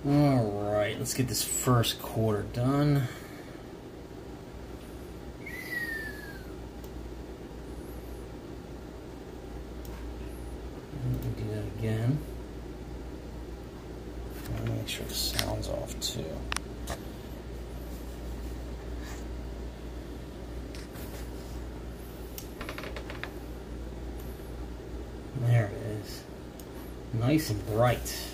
Alright, let's get this first quarter done. Let me do that again. Let me make sure the sound's off too. There it is. Nice and bright.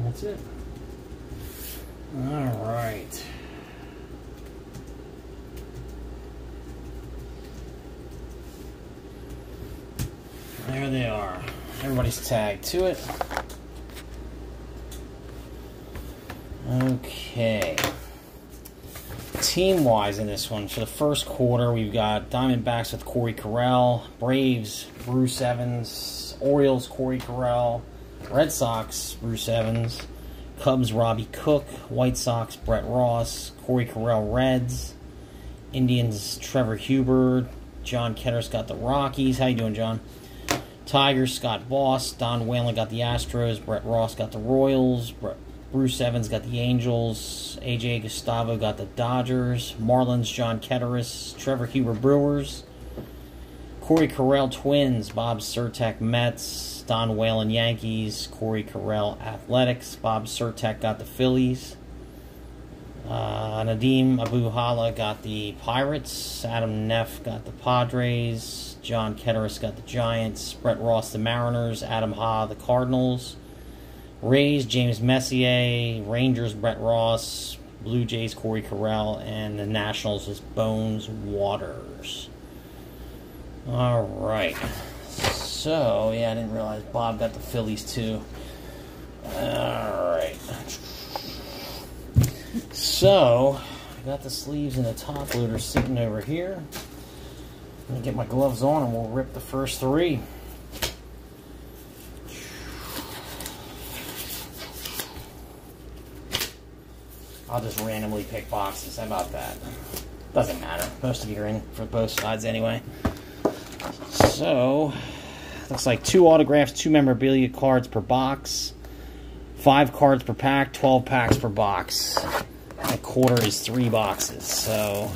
That's it. All right. There they are. Everybody's tagged to it. Okay. Team-wise in this one, for the first quarter, we've got Diamondbacks with Corey Carell, Braves, Bruce Evans, Orioles, Corey Carell, Red Sox, Bruce Evans, Cubs, Robbie Cook, White Sox, Brett Ross, Corey Carell, Reds, Indians, Trevor Huber, John Ketter's got the Rockies. How you doing, John? Tigers, Scott Boss, Don Whalen got the Astros, Brett Ross got the Royals, Bruce Evans got the Angels, AJ Gustavo got the Dodgers, Marlins, John Ketteris, Trevor Huber, Brewers, Corey Carell, Twins, Bob Surtek, Mets, Don Whalen, Yankees, Corey Carell, Athletics, Bob Surtek got the Phillies, Nadim Abu-Hala got the Pirates, Adam Neff got the Padres, John Ketteris got the Giants, Brett Ross the Mariners, Adam Ha the Cardinals, Rays, James Messier, Rangers, Brett Ross, Blue Jays, Corey Carell, and the Nationals is Bones Waters. Alright. So, yeah, I didn't realize Bob got the Phillies too. Alright. So, I got the sleeves and the top loader sitting over here. Let me get my gloves on and we'll rip the first three. I'll just randomly pick boxes. How about that? Doesn't matter. Most of you are in for both sides anyway. So, looks like 2 autographs, 2 memorabilia cards per box, 5 cards per pack, 12 packs per box. A quarter is 3 boxes, so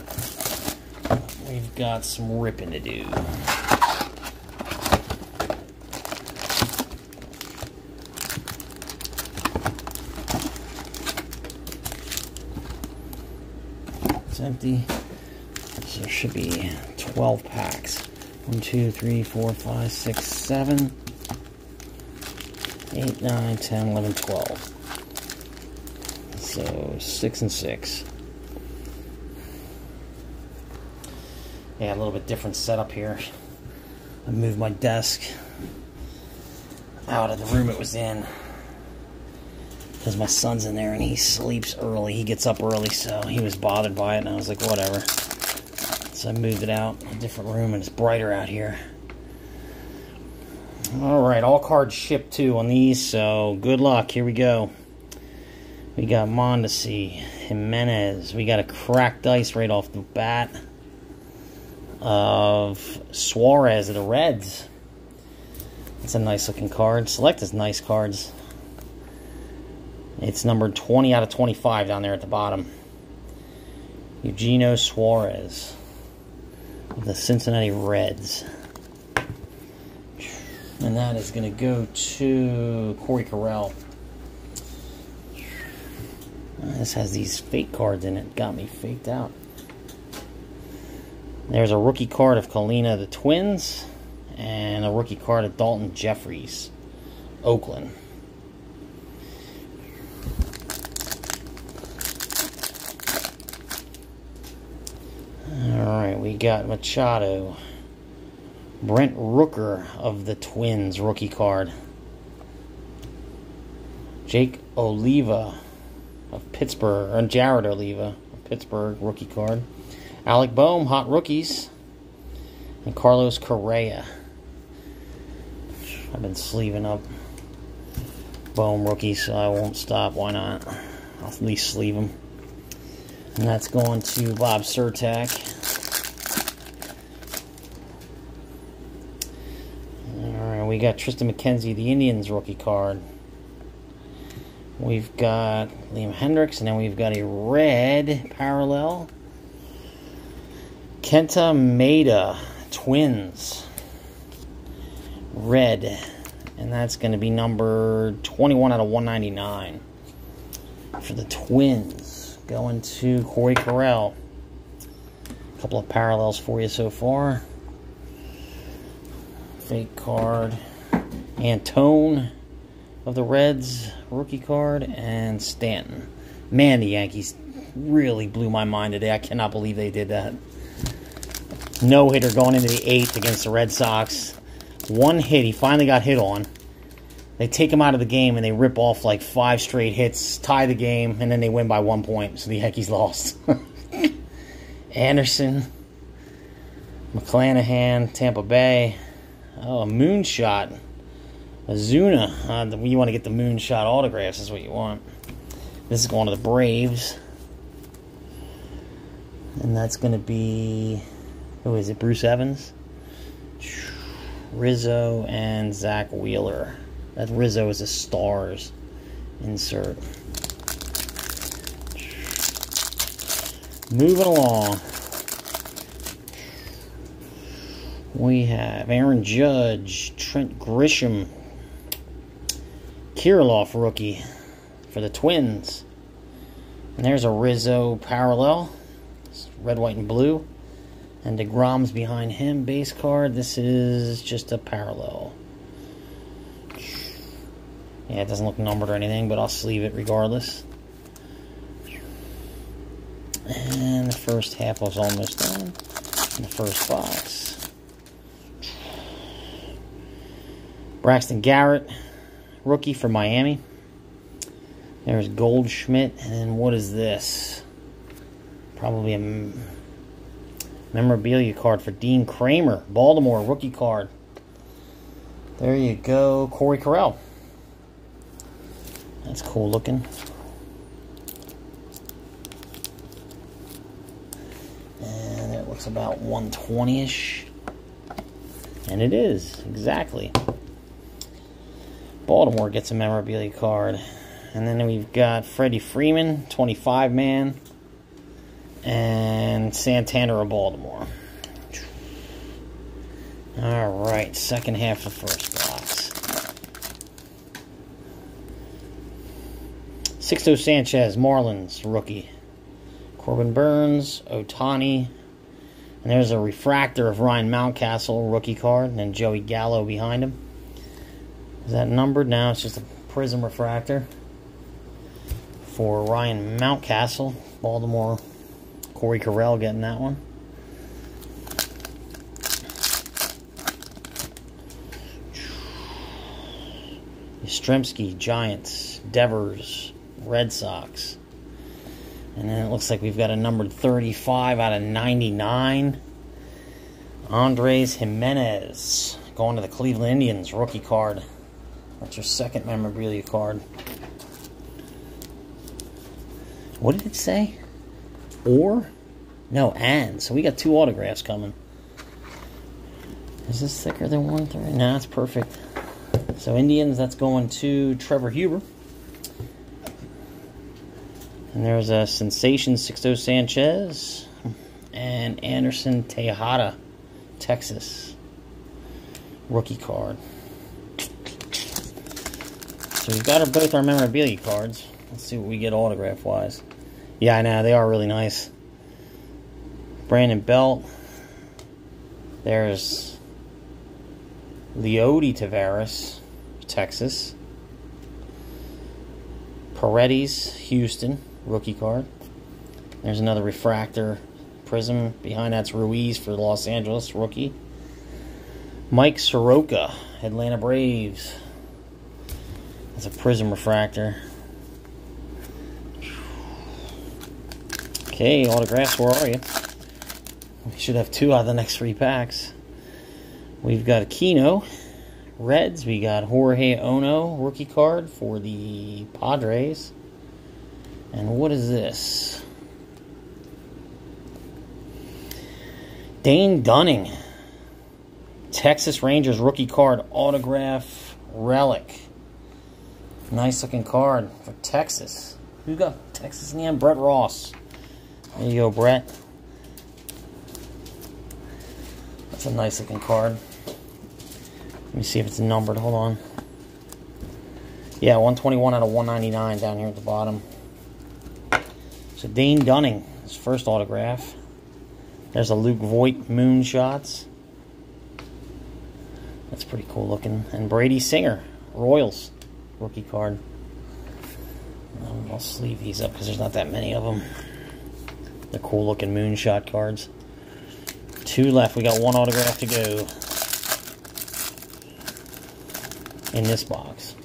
we've got some ripping to do. It's empty, so there should be 12 packs. 1, 2, 3, 4, 5, 6, 7, 8, 9, 10, 11, 12. So 6 and 6. Yeah, a little bit different setup here. I moved my desk out of the room it was in because my son's in there and he sleeps early. He gets up early, so he was bothered by it, and I was like, whatever. So I moved it out, a different room, and it's brighter out here. Alright, all cards shipped too on these, so good luck. Here we go. We got Mondesi, Jimenez. We got a cracked ice right off the bat of Suarez of the Reds. It's a nice looking card. Select is nice cards. It's numbered 20 out of 25 down there at the bottom. Eugenio Suarez. the Cincinnati Reds. And that is going to go to Corey Carell. This has these fake cards in it. Got me faked out. There's a rookie card of Kalina the Twins. And a rookie card of Dalton Jeffries, Oakland. Alright, we got Machado. Brent Rooker of the Twins, rookie card. Jake Oliva of Pittsburgh, or Jared Oliva of Pittsburgh, rookie card. Alec Boehm, hot rookies. And Carlos Correa. I've been sleeving up Boehm rookies, so I won't stop. Why not? I'll at least sleeve them. And that's going to Bob Surtak. Alright, we got Tristan McKenzie, the Indians rookie card. We've got Liam Hendricks, and then we've got a red parallel. Kenta Maeda, Twins. Red. And that's going to be number 21 out of 199 for the Twins. Going to Corey Carell. A couple of parallels for you so far. Fake card. Antone of the Reds, rookie card. And Stanton. Man, the Yankees really blew my mind today. I cannot believe they did that. No-hitter going into the 8th against the Red Sox. One hit, he finally got hit on. They take him out of the game and they rip off like 5 straight hits, tie the game, and then they win by 1 point. So the Yankees lost. Anderson, McClanahan, Tampa Bay. Oh, a moonshot. Azuna. You want to get the moonshot autographs is what you want. This is going to the Braves. And that's going to be, who is it, Bruce Evans? Rizzo and Zach Wheeler. That Rizzo is a Stars insert. Moving along. We have Aaron Judge, Trent Grisham, Kirilloff rookie for the Twins. And there's a Rizzo parallel. It's red, white, and blue. And DeGrom's behind him, base card. This is just a parallel. Yeah, it doesn't look numbered or anything, but I'll sleeve it regardless. And the first half was almost done. In the first box. Braxton Garrett, rookie for Miami. There's Goldschmidt. And what is this? Probably a memorabilia card for Dean Kramer. Baltimore, rookie card. There you go. Corey Carell. That's cool looking. And it looks about 120-ish. And it is, exactly. Baltimore gets a memorabilia card. And then we've got Freddie Freeman, 25-man. And Santana of Baltimore. Alright, second half of first box. Sixto Sanchez, Marlins, rookie. Corbin Burns, Ohtani. And there's a refractor of Ryan Mountcastle, rookie card. And then Joey Gallo behind him. Is that numbered? Now it's just a prism refractor for Ryan Mountcastle, Baltimore. Corey Carell getting that one. Yastrzemski, Giants. Devers, Red Sox. And then it looks like we've got a numbered 35 out of 99. Andres Jimenez going to the Cleveland Indians, rookie card. That's your second memorabilia card. What did it say? Or? No, and. So we got 2 autographs coming. Is this thicker than 1 3? No, it's perfect. So Indians, that's going to Trevor Huber. And there's a Sensation Sixto Sanchez and Anderson Tejada. Texas. Rookie card. So we've got both our memorabilia cards. Let's see what we get autograph-wise. Yeah, I know. They are really nice. Brandon Belt. There's Leody Taveras, Texas. Paredes, Houston, rookie card. There's another refractor prism. Behind that's Ruiz for Los Angeles, rookie. Mike Soroka, Atlanta Braves. That's a prism refractor. Okay, autographs, where are you? We should have 2 out of the next 3 packs. We've got Aquino, Reds. We got Jorge Ono, rookie card for the Padres. And what is this? Dane Dunning, Texas Rangers, rookie card, autograph relic. Nice looking card for Texas. Who got Texas in the end? Brett Ross. There you go, Brett. That's a nice looking card. Let me see if it's numbered. Hold on. Yeah, 121 out of 199 down here at the bottom. So Dane Dunning, his first autograph. There's a Luke Voigt Moonshots. That's pretty cool looking. And Brady Singer, Royals, rookie card. I'll sleeve these up because there's not that many of them. They're cool looking moonshot cards. 2 left. We got 1 autograph to go in this box.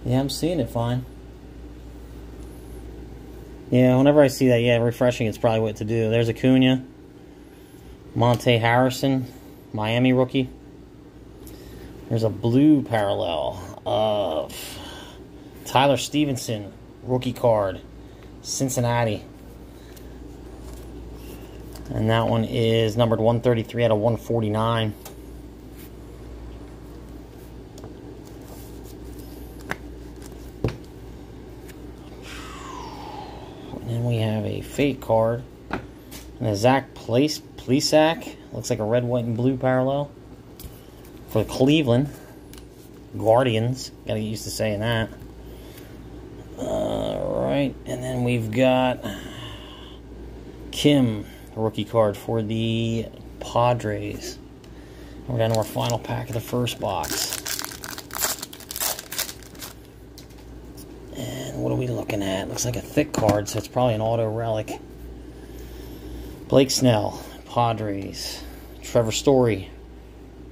Yeah, I'm seeing it fine. Yeah, whenever I see that, yeah, refreshing, it's probably what to do. There's Acuna. Monte Harrison, Miami rookie. There's a blue parallel of Tyler Stevenson, rookie card, Cincinnati. And that one is numbered 133 out of 149. And then we have a fake card. And a Zach Plesac. Looks like a red, white, and blue parallel. For Cleveland. Guardians. Gotta get used to saying that. Alright. And then we've got Kim, rookie card for the Padres. We're down to our final pack of the first box. And what are we looking at? Looks like a thick card, so it's probably an auto relic. Blake Snell, Padres. Trevor Story,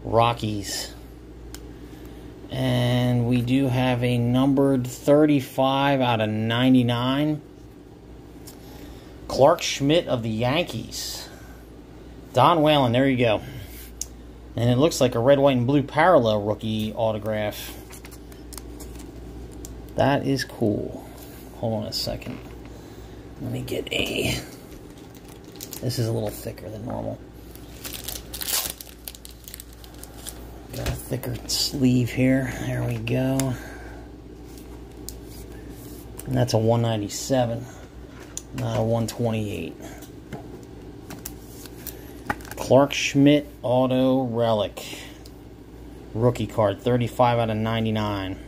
Rockies. And we do have a numbered 35 out of 99. Clark Schmidt of the Yankees. Don Whalen, there you go. And it looks like a red, white, and blue parallel rookie autograph. That is cool. Hold on a second. Let me get a... This is a little thicker than normal. Got a thicker sleeve here. There we go. And that's a 197, not a 128. Clark Schmidt auto relic. Rookie card, 35 out of 99.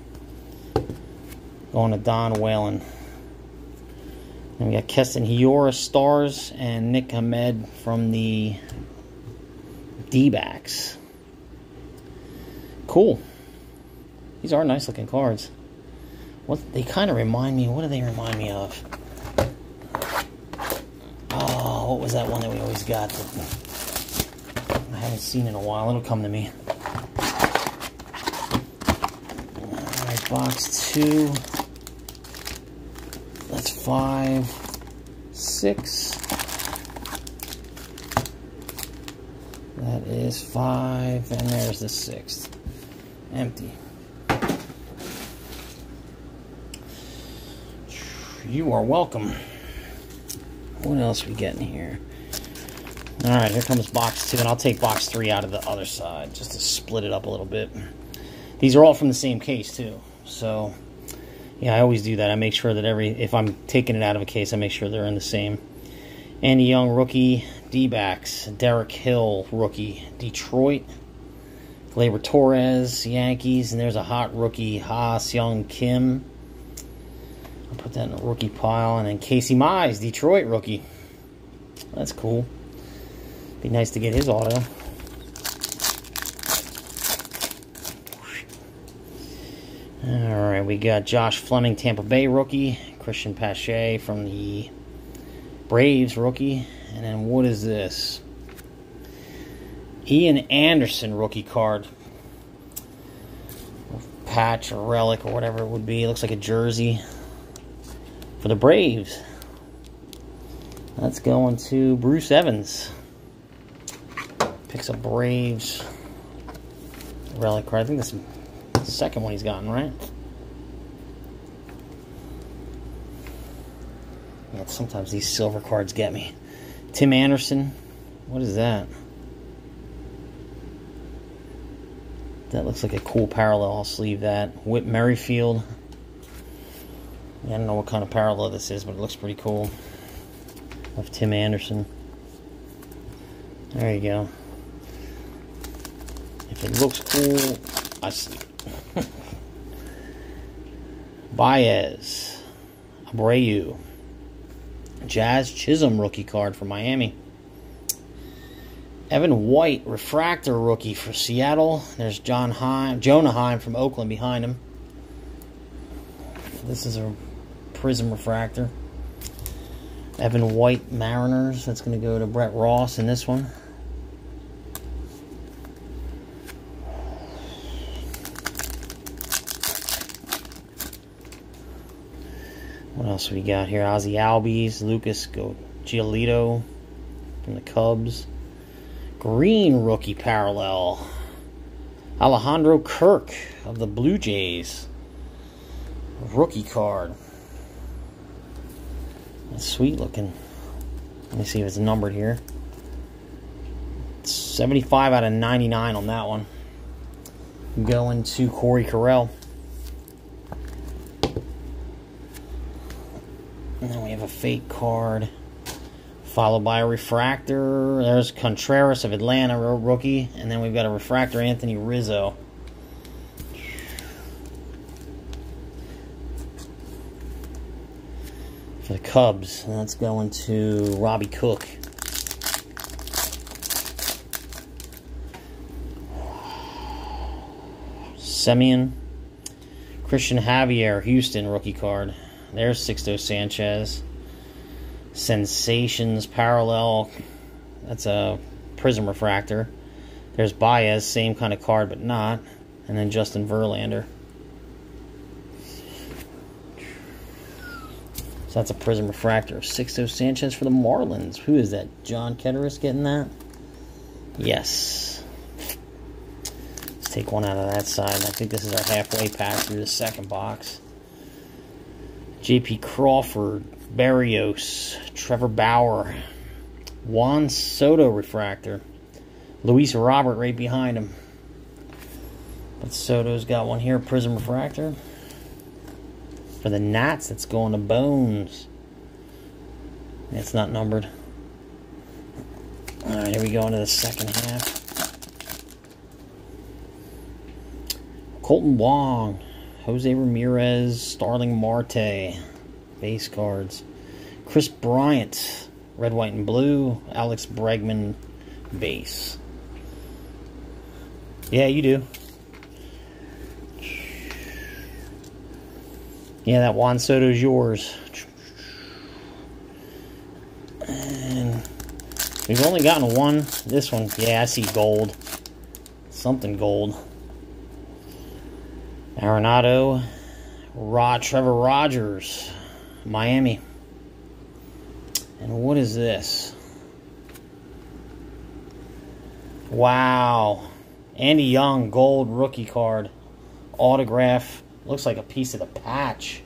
Going to Don Whalen. And we got Keston Hiura Stars and Nick Ahmed from the D-backs. Cool. These are nice looking cards. What they kind of remind me, what do they remind me of? Oh, what was that one that we always got that I haven't seen in a while? It'll come to me. Alright, box 2. That's 5, 6. That is 5, and there's the 6th. Empty. You are welcome. What else we getting here? Alright, here comes box 2, and I'll take box 3 out of the other side just to split it up a little bit. These are all from the same case, too. So, yeah, I always do that. I make sure that if I'm taking it out of a case, I make sure they're in the same. Andy Young, rookie, D-backs. Derek Hill, rookie, Detroit. Gleyber Torres, Yankees. And there's a hot rookie, Ha-Seong Kim. I'll put that in the rookie pile. And then Casey Mize, Detroit rookie. That's cool. Be nice to get his auto. Alright, we got Josh Fleming, Tampa Bay rookie. Christian Pache from the Braves rookie. And then what is this? Ian Anderson rookie card. Patch or relic or whatever it would be. It looks like a jersey for the Braves. That's going to Bruce Evans. Picks up Braves relic card. I think this is the second one he's gotten, right? Yeah, sometimes these silver cards get me. Tim Anderson. What is that? That looks like a cool parallel. I'll sleeve that. Whit Merrifield. I don't know what kind of parallel this is, but it looks pretty cool. Of Tim Anderson. There you go. If it looks cool, I sleeve it. Baez. Abreu. Jazz Chisholm rookie card for Miami. Evan White, refractor rookie for Seattle. There's Jonah Heim from Oakland behind him. This is a prism refractor. Evan White, Mariners. That's going to go to Brett Ross in this one. What else we got here? Ozzie Albies, Lucas Giolito from the Cubs. Green rookie parallel. Alejandro Kirk of the Blue Jays. Rookie card. That's sweet looking. Let me see if it's numbered here. It's 75 out of 99 on that one. Going to Corey Carell. And then we have a fake card. Followed by a refractor. There's Contreras of Atlanta, rookie. And then we've got a refractor, Anthony Rizzo. For the Cubs. And that's going to Robbie Cook. Semien. Christian Javier, Houston, rookie card. There's Sixto Sanchez. Sensations parallel. That's a prism refractor. There's Baez, same kind of card but not. And then Justin Verlander. So that's a prism refractor. Sixto Sanchez for the Marlins. Who is that? John Ketteris getting that? Yes. Let's take one out of that side. I think this is our halfway pass through the second box. J.P. Crawford, Barrios, Trevor Bauer, Juan Soto refractor, Luis Robert right behind him. But Soto's got one here, prism refractor. For the Nats, that's going to Bones. It's not numbered. All right, here we go into the second half. Colton Wong, Jose Ramirez, Starling Marte, base cards. Chris Bryant, red, white, and blue. Alex Bregman, base. Yeah, you do. Yeah, that Juan Soto's yours. And we've only gotten one. This one, yeah, I see gold. Something gold. Arenado, Trevor Rogers, Miami. And what is this? Wow. Andy Young, gold rookie card. Autograph. Looks like a piece of the patch.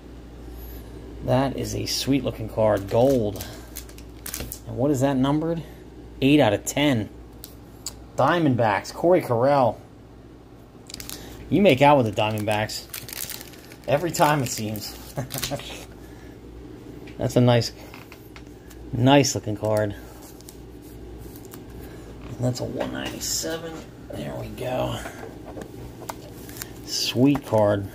That is a sweet looking card. Gold. And what is that numbered? 8 out of 10. Diamondbacks. Corey Carell. You make out with the Diamondbacks. Every time it seems. That's a nice looking card. And that's a 197. There we go. Sweet card.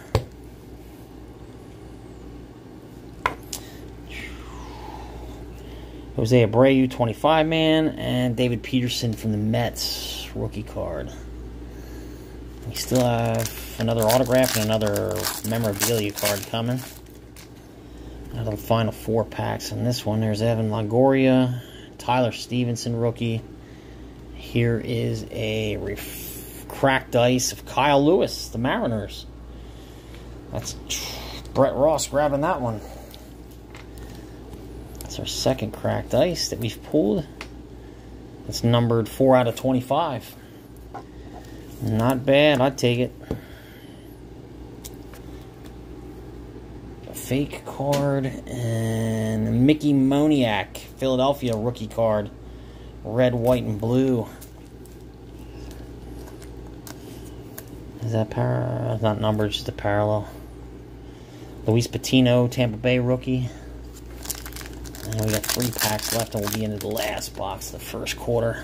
Jose Abreu, 25 man, and David Peterson from the Mets, rookie card. We still have another autograph and another memorabilia card coming. Out of the final 4 packs. And this one, there's Evan Longoria, Tyler Stevenson, rookie. Here is a cracked ice of Kyle Lewis, the Mariners. That's Brett Ross grabbing that one. That's our second cracked ice that we've pulled. It's numbered 4 out of 25. Not bad, I'd take it. A fake card and Mickey Moniak, Philadelphia rookie card. Red, white, and blue. Is that not numbered, just a parallel. Luis Patino, Tampa Bay rookie. And we got 3 packs left, and we'll be into the last box of the first quarter.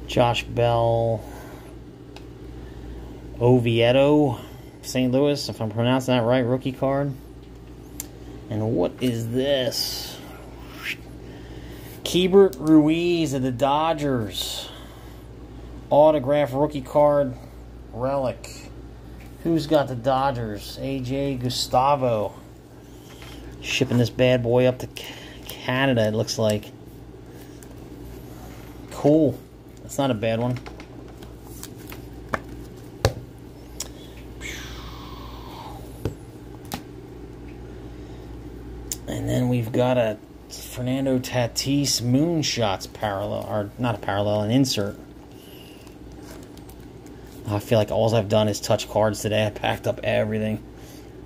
Josh Bell, Oviedo, St. Louis, if I'm pronouncing that right, rookie card. And what is this? Keibert Ruiz of the Dodgers. Autograph rookie card relic. Who's got the Dodgers? AJ Gustavo. Shipping this bad boy up to Canada, it looks like. Cool. That's not a bad one. And then we've got a Fernando Tatis Moonshots parallel, or not a parallel, an insert. I feel like all I've done is touch cards today. I packed up everything.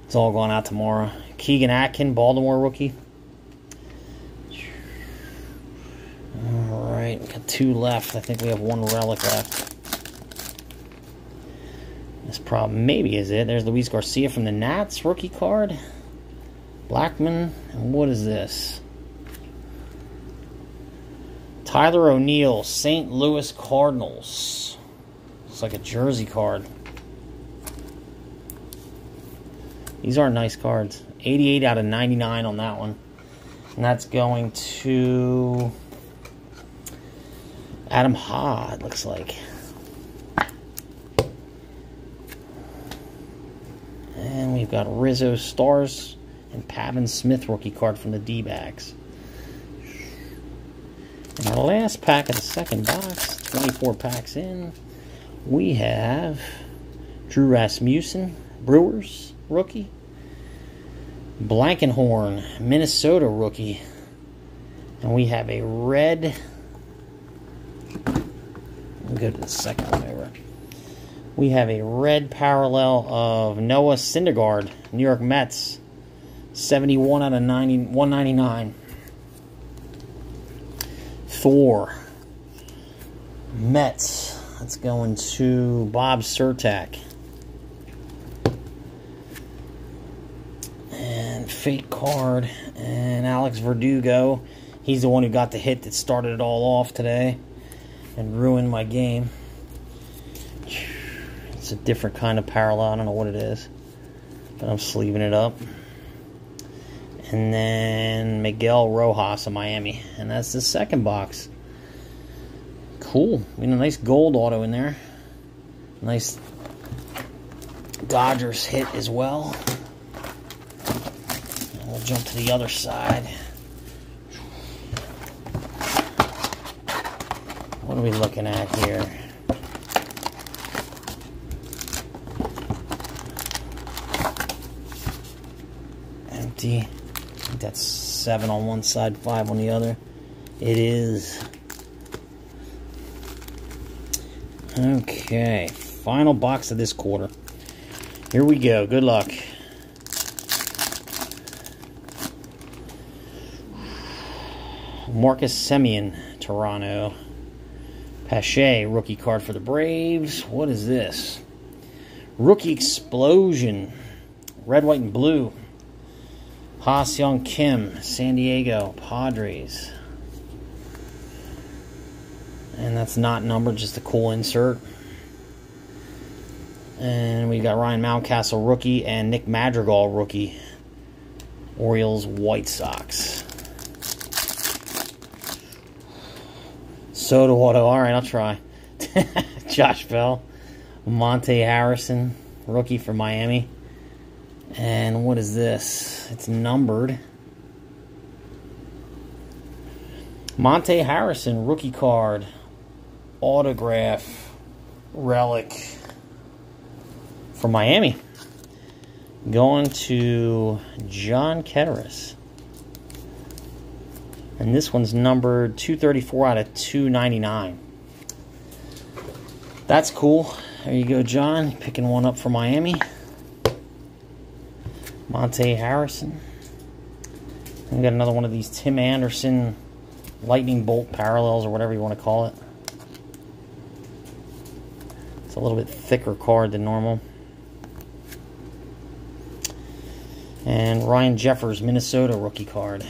It's all going out tomorrow. Keegan Atkin, Baltimore rookie. Alright, got 2 left. I think we have 1 relic left. This problem maybe is it. There's Luis Garcia from the Nats, rookie card. Blackman. And what is this? Tyler O'Neill, St. Louis Cardinals. Looks like a jersey card. These are nice cards. 88 out of 99 on that one. And that's going to Adam Ha, it looks like. And we've got Rizzo Stars and Pavin Smith rookie card from the D-backs. And our last pack of the second box, 24 packs in, we have Drew Rasmussen, Brewers rookie. Blankenhorn, Minnesota rookie. And we have a red. We'll go to the second one over. We have a red parallel of Noah Syndergaard, New York Mets. 71 out of 199. Thor, Mets. That's going to Bob Surtak. And fake card. And Alex Verdugo. He's the one who got the hit that started it all off today and ruined my game. It's a different kind of parallel. I don't know what it is, but I'm sleeving it up. And then Miguel Rojas of Miami. And that's the second box. Cool. We got a nice gold auto in there. Nice Dodgers hit as well. And we'll jump to the other side. What are we looking at here? Empty. I think that's 7 on one side, 5 on the other. It is. Okay, final box of this quarter. Here we go. Good luck. Marcus Semien, Toronto. Pache, rookie card for the Braves. What is this? Rookie Explosion. red, white, and blue. Ha-Seong Kim, San Diego Padres. And that's not numbered, just a cool insert. And we got Ryan Mountcastle, rookie, and Nick Madrigal, rookie. Orioles, White Sox. Soda Auto. All right, I'll try. Josh Bell. Monte Harrison, rookie for Miami. And what is this? It's numbered. Monte Harrison, rookie card. Autograph. Relic. For Miami. Going to John Ketteris. And this one's numbered 234 out of 299. That's cool. There you go, John. Picking one up for Miami. Monte Harrison. And we got another one of these Tim Anderson lightning bolt parallels, or whatever you want to call it. It's a little bit thicker card than normal. And Ryan Jeffers, Minnesota rookie card.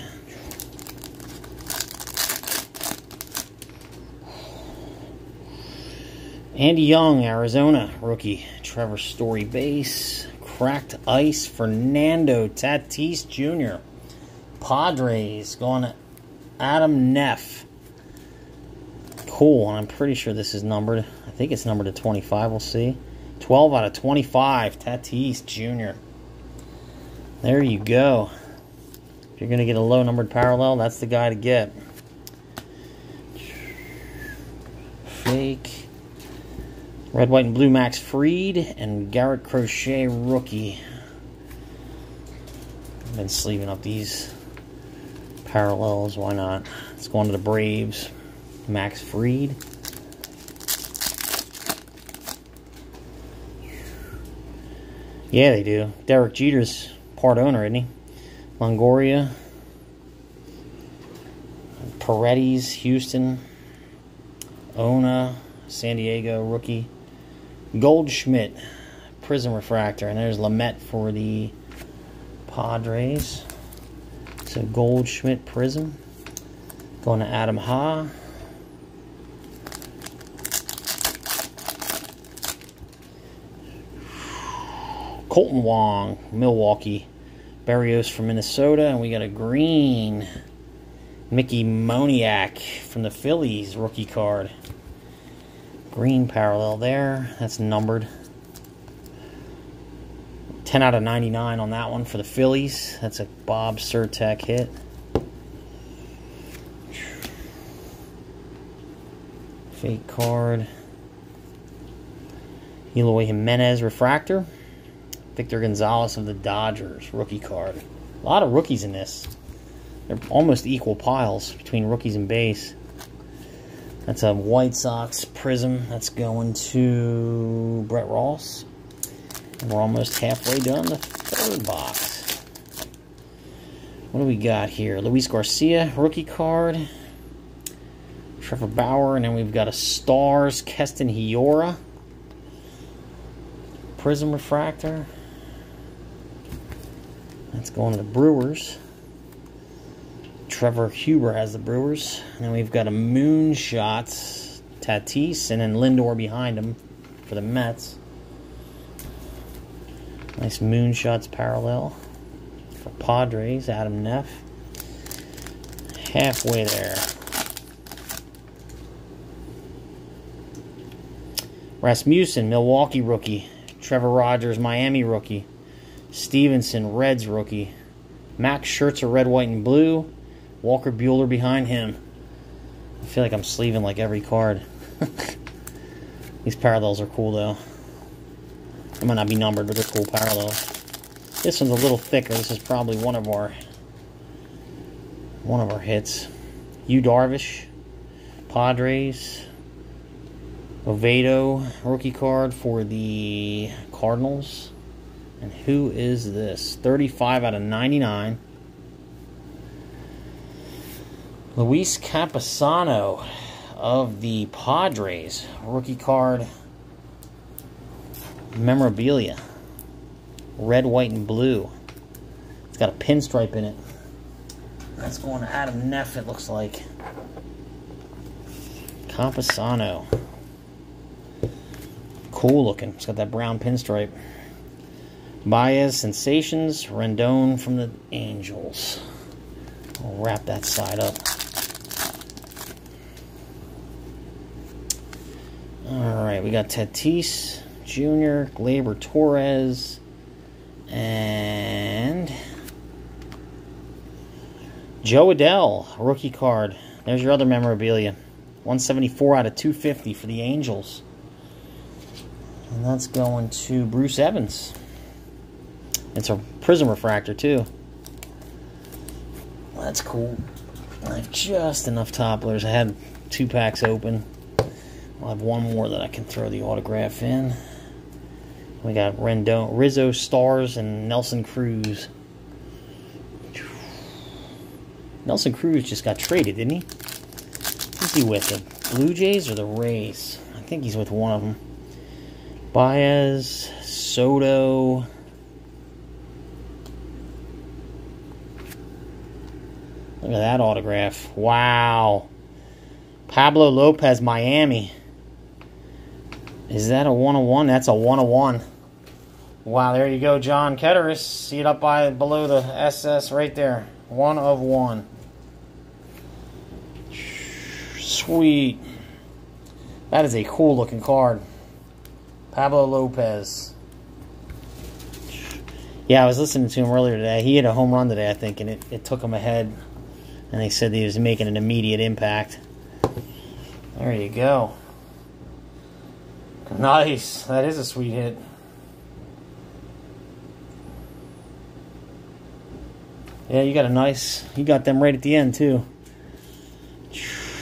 Andy Young, Arizona rookie. Trevor Story base. Cracked ice, Fernando Tatis Jr. Padres going to Adam Neff. Cool, and I'm pretty sure this is numbered. I think it's numbered to 25, we'll see. 12 out of 25, Tatis Jr. There you go. If you're going to get a low-numbered parallel, that's the guy to get. Fake. Red, white, and blue Max Fried and Garrett Crochet rookie. I've been sleeving up these parallels. Why not? Let's go on to the Braves. Max Fried. Yeah, they do. Derek Jeter's part owner, isn't he? Longoria. Paredes, Houston. Ona, San Diego rookie. Goldschmidt, Prism Refractor. And there's Lamet for the Padres. So Goldschmidt Prism. Going to Adam Ha. Colton Wong, Milwaukee. Berrios from Minnesota. And we got a green Mickey Moniak from the Phillies rookie card. Green parallel there. That's numbered. 10 out of 99 on that one for the Phillies. That's a Bob Surtek hit. Fake card. Eloy Jimenez refractor. Victor Gonzalez of the Dodgers rookie card. A lot of rookies in this. They're almost equal piles between rookies and base. That's a White Sox Prism. That's going to Brett Ross. And we're almost halfway done the third box. What do we got here? Luis Garcia, rookie card. Trevor Bauer, and then we've got a Stars Keston Hiura. Prism Refractor. That's going to the Brewers. Trevor Huber has the Brewers. And then we've got a Moonshot Tatis, and then Lindor behind him for the Mets. Nice Moonshots parallel for Padres, Adam Neff. Halfway there. Rasmussen, Milwaukee rookie. Trevor Rogers, Miami rookie. Stevenson, Reds rookie. Max Scherzer, red, white, and blue. Walker Buehler behind him. I feel like I'm sleeving like every card. These parallels are cool though. They might not be numbered, but they're cool parallels. This one's a little thicker. This is probably one of our hits. Yu Darvish, Padres. Oviedo rookie card for the Cardinals. And who is this? 35 out of 99. Luis Camposano of the Padres. Rookie card memorabilia. red, white, and blue. It's got a pinstripe in it. That's going to Adam Neff, it looks like. Campusano. Cool looking. It's got that brown pinstripe. Baez Sensations. Rendon from the Angels. I'll wrap that side up. Alright, we got Tatis Jr., Gleyber Torres, and Joe Adell, rookie card. There's your other memorabilia. 174 out of 250 for the Angels. And that's going to Bruce Evans. It's a prism refractor, too. That's cool. I have just enough topplers. I had 2 packs open. I'll have one more that I can throw the autograph in. We got Rendon, Rizzo Stars, and Nelson Cruz. Nelson Cruz just got traded, didn't he? Who's he with? The Blue Jays or the Rays? I think he's with one of them. Baez, Soto. Look at that autograph. Wow. Pablo Lopez, Miami. Is that a 1/1? That's a 1/1. Wow, there you go, John Ketteris. See it up below the SS right there. 1/1. Sweet. That is a cool looking card. Pablo Lopez. Yeah, I was listening to him earlier today. He hit a home run today, I think, and it took him ahead. And they said he was making an immediate impact. There you go. Nice. That is a sweet hit. Yeah, you got a nice... You got them right at the end, too.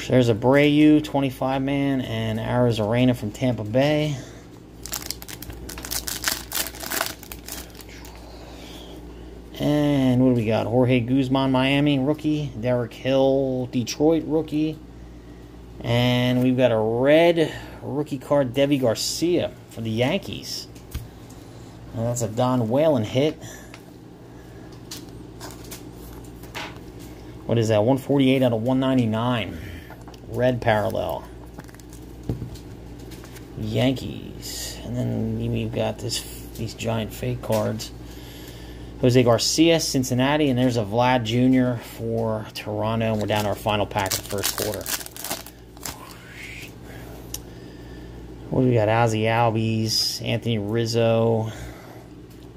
There's a Abreu, 25-man, and Arizarena from Tampa Bay. And what do we got? Jorge Guzman, Miami, rookie. Derek Hill, Detroit, rookie. And we've got a red rookie card, Deivi Garcia for the Yankees. And that's a Don Whalen hit. What is that? 148 out of 199. Red parallel. Yankees. And then we've got these giant fake cards. Jose Garcia, Cincinnati, and there's a Vlad Jr. for Toronto. And we're down to our final pack of the first quarter. What do we got? Ozzie Albies, Anthony Rizzo,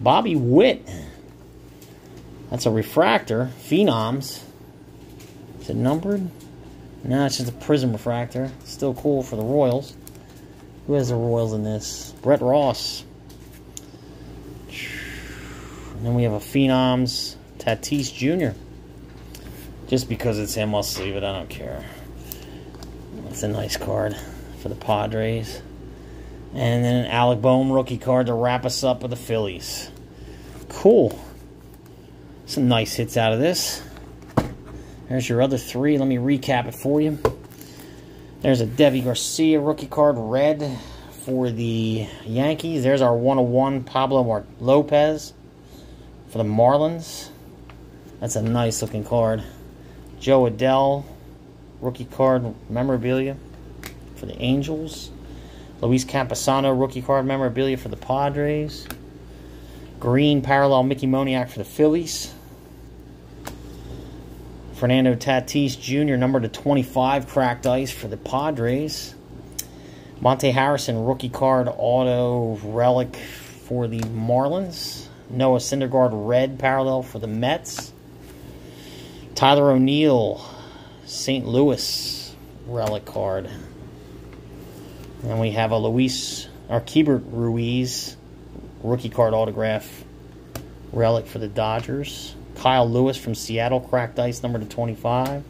Bobby Witt. That's a refractor. Phenoms. Is it numbered? No, it's just a prism refractor. Still cool for the Royals. Who has the Royals in this? Brett Ross. And then we have a Phenoms Tatis Jr. Just because it's him, I'll sleeve it. I don't care. That's a nice card for the Padres. And then an Alec Boehm rookie card to wrap us up with the Phillies. Cool. Some nice hits out of this. There's your other 3. Let me recap it for you. There's a Deivi Garcia rookie card, red, for the Yankees. There's our 1/1 Pablo Lopez for the Marlins. That's a nice looking card. Joe Adell rookie card memorabilia for the Angels. Luis Campusano rookie card memorabilia for the Padres. Green parallel Mickey Moniak for the Phillies. Fernando Tatis Jr. number to 25 cracked ice for the Padres. Monte Harrison rookie card auto relic for the Marlins. Noah Syndergaard red parallel for the Mets. Tyler O'Neill St. Louis relic card. And we have a Keibert Ruiz rookie card autograph relic for the Dodgers. Kyle Lewis from Seattle, cracked ice, number to 25.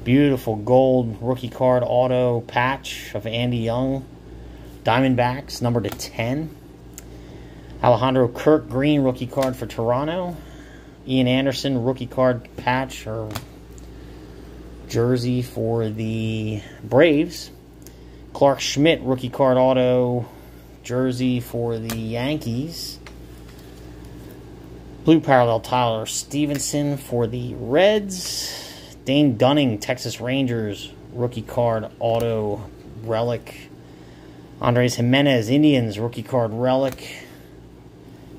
Beautiful gold rookie card auto patch of Andy Young. Diamondbacks, number to 10. Alejandro Kirk, green rookie card for Toronto. Ian Anderson, rookie card patch or jersey for the Braves. Clark Schmidt, rookie card auto jersey for the Yankees. Blue parallel, Tyler Stevenson for the Reds. Dane Dunning, Texas Rangers, rookie card auto relic. Andres Jimenez, Indians, rookie card relic.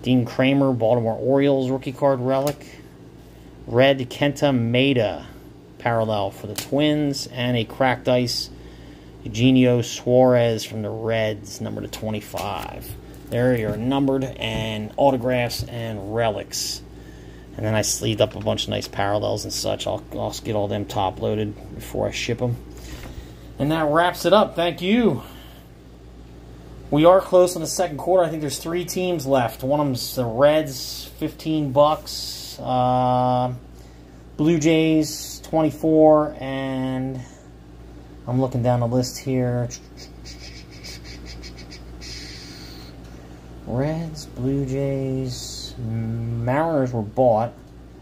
Dean Kramer, Baltimore Orioles, rookie card relic. Red Kenta Maeda, parallel for the Twins. And a cracked ice, Eugenio Suarez from the Reds, number to 25. There are your numbered and autographs and relics. And then I sleeved up a bunch of nice parallels and such. I'll get all them top loaded before I ship them. And that wraps it up. Thank you. We are close on the second quarter. I think there's 3 teams left. One of them's the Reds, $15. Blue Jays, 24. And I'm looking down the list here. Reds, Blue Jays, Mariners were bought.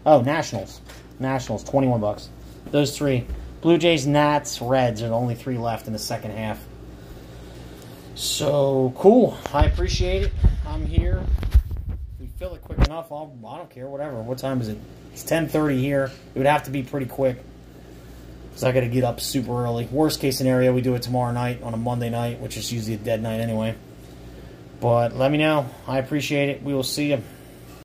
Oh, Nationals. Nationals, $21. Those 3. Blue Jays, Nats, Reds are the only 3 left in the second half. So, cool. I appreciate it. I'm here. If we fill it quick enough, I don't care, whatever. What time is it? It's 10:30 here. It would have to be pretty quick, because I got to get up super early. Worst case scenario, we do it tomorrow night on a Monday night, which is usually a dead night anyway. But let me know. I appreciate it. We will see you.